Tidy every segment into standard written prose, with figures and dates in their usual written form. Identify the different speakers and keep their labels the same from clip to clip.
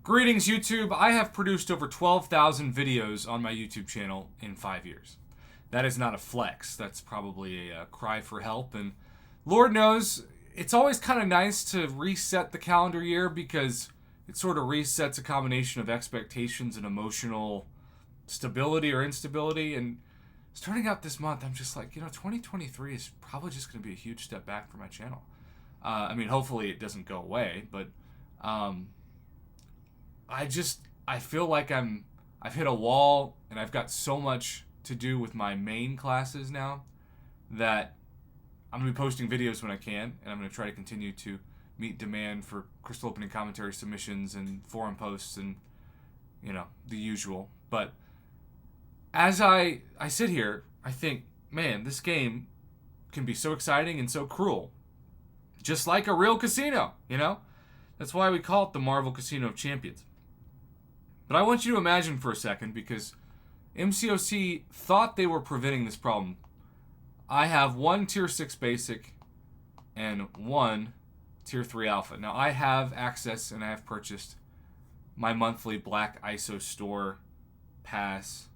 Speaker 1: Greetings, YouTube. I have produced over 12,000 videos on my YouTube channel in 5 years. That is not a flex. That's probably a cry for help. And Lord knows, it's always kind of nice to reset the calendar year because it sort of resets a combination of expectations and emotional stability or instability. And starting out this month, I'm just like, 2023 is probably just going to be a huge step back for my channel. Hopefully it doesn't go away, but I feel like I've hit a wall and I've got so much to do with my main classes now that I'm going to be posting videos when I can, and I'm going to try to continue to meet demand for crystal opening commentary submissions and forum posts and, the usual. But as I sit here, I think, man, this game can be so exciting and so cruel. Just like a real casino, That's why we call it the Marvel Casino of Champions. But I want you to imagine for a second, because Mcoc thought they were preventing this problem. I have one Tier 6 Basic and one Tier 3 Alpha. Now, I have access and I have purchased my monthly Black ISO Store pass.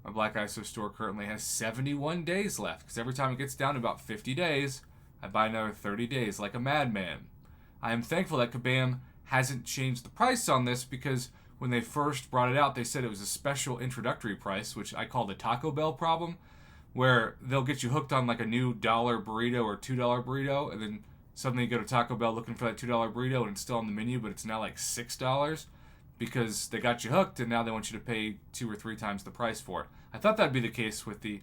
Speaker 1: My Black ISO Store currently has 71 days left, because every time it gets down to about 50 days, I buy another 30 days like a madman. I am thankful that Kabam hasn't changed the price on this, because when they first brought it out, they said it was a special introductory price, which I call the Taco Bell problem, where they'll get you hooked on like a new $1 burrito or $2 burrito, and then suddenly you go to Taco Bell looking for that $2 burrito, and it's still on the menu, but it's now like $6 because they got you hooked, and now they want you to pay 2 or 3 times the price for it. I thought that'd be the case with the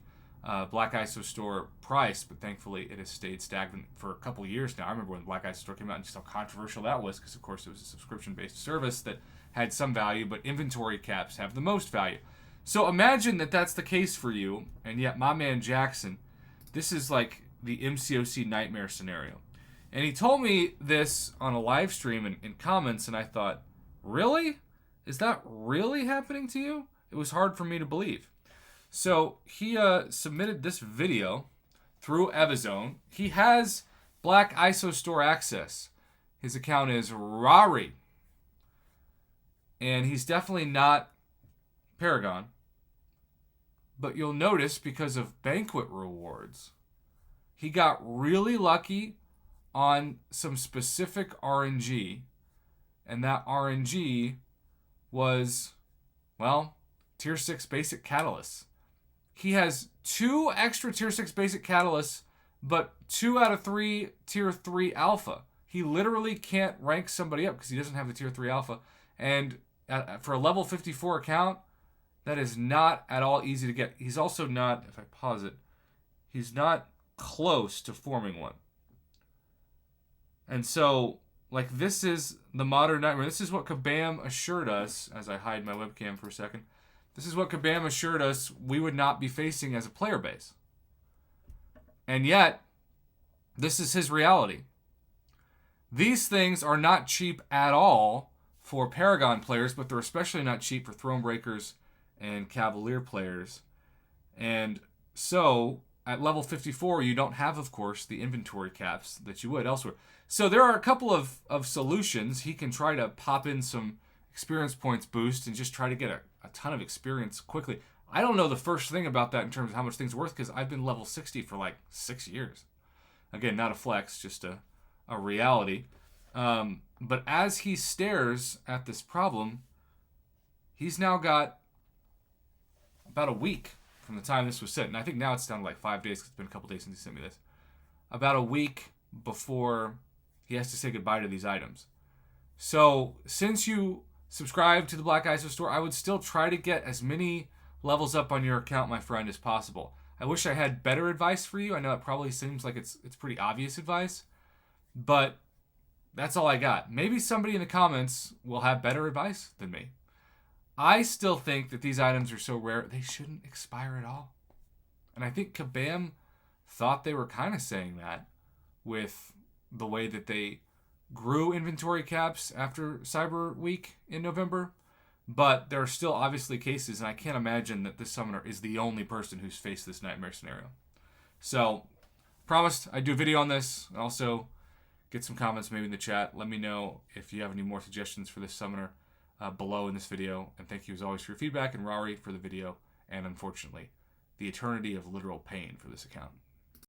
Speaker 1: Black ISO Store price, but thankfully it has stayed stagnant for a couple years now. I remember when Black ISO Store came out and just how controversial that was, because of course it was a subscription-based service that had some value, but inventory caps have the most value. So imagine that that's the case for you, and yet my man Jackson, this is like the Mcoc nightmare scenario. And he told me this on a live stream in comments, and I thought, really? Is that really happening to you? It was hard for me to believe. So he submitted this video through Evizone. He has Black ISO Store access. His account is Rari. And he's definitely not Paragon. But you'll notice, because of banquet rewards, he got really lucky on some specific RNG. And that RNG was, Tier 6 Basic Catalysts. He has 2 extra Tier 6 Basic Catalysts, but 2 out of 3 Tier 3 Alpha. He literally can't rank somebody up because he doesn't have the Tier 3 Alpha. And for a level 54 account, that is not at all easy to get. He's also not, if I pause it, he's not close to forming one. And so, this is the modern nightmare. This is what Kabam assured us, as I hide my webcam for a second. This is what Kabam assured us we would not be facing as a player base. And yet, this is his reality. These things are not cheap at all for Paragon players, but they're especially not cheap for Thronebreakers and Cavalier players. And so, at level 54, you don't have, of course, the inventory caps that you would elsewhere. So there are a couple of solutions. He can try to pop in some experience points boost and just try to get a ton of experience quickly. I don't know the first thing about that in terms of how much things are worth, because I've been level 60 for 6 years. Again, not a flex, just a reality. But as he stares at this problem, he's now got about a week from the time this was sent. And I think now it's down to 5 days, because it's been a couple days since he sent me this. About a week before he has to say goodbye to these items. So since you subscribe to the Black ISO Store, I would still try to get as many levels up on your account, my friend, as possible. I wish I had better advice for you. I know it probably seems like it's pretty obvious advice, but that's all I got. Maybe somebody in the comments will have better advice than me. I still think that these items are so rare, they shouldn't expire at all. And I think Kabam thought they were kind of saying that with the way that they grew inventory caps after Cyber Week in November. But there are still obviously cases, and I can't imagine that this summoner is the only person who's faced this nightmare scenario. So, promised I'd do a video on this. Also, get some comments maybe in the chat. Let me know if you have any more suggestions for this summoner. below in this video. And thank you as always for your feedback, and Rari for the video, and unfortunately, the eternity of literal pain for this account.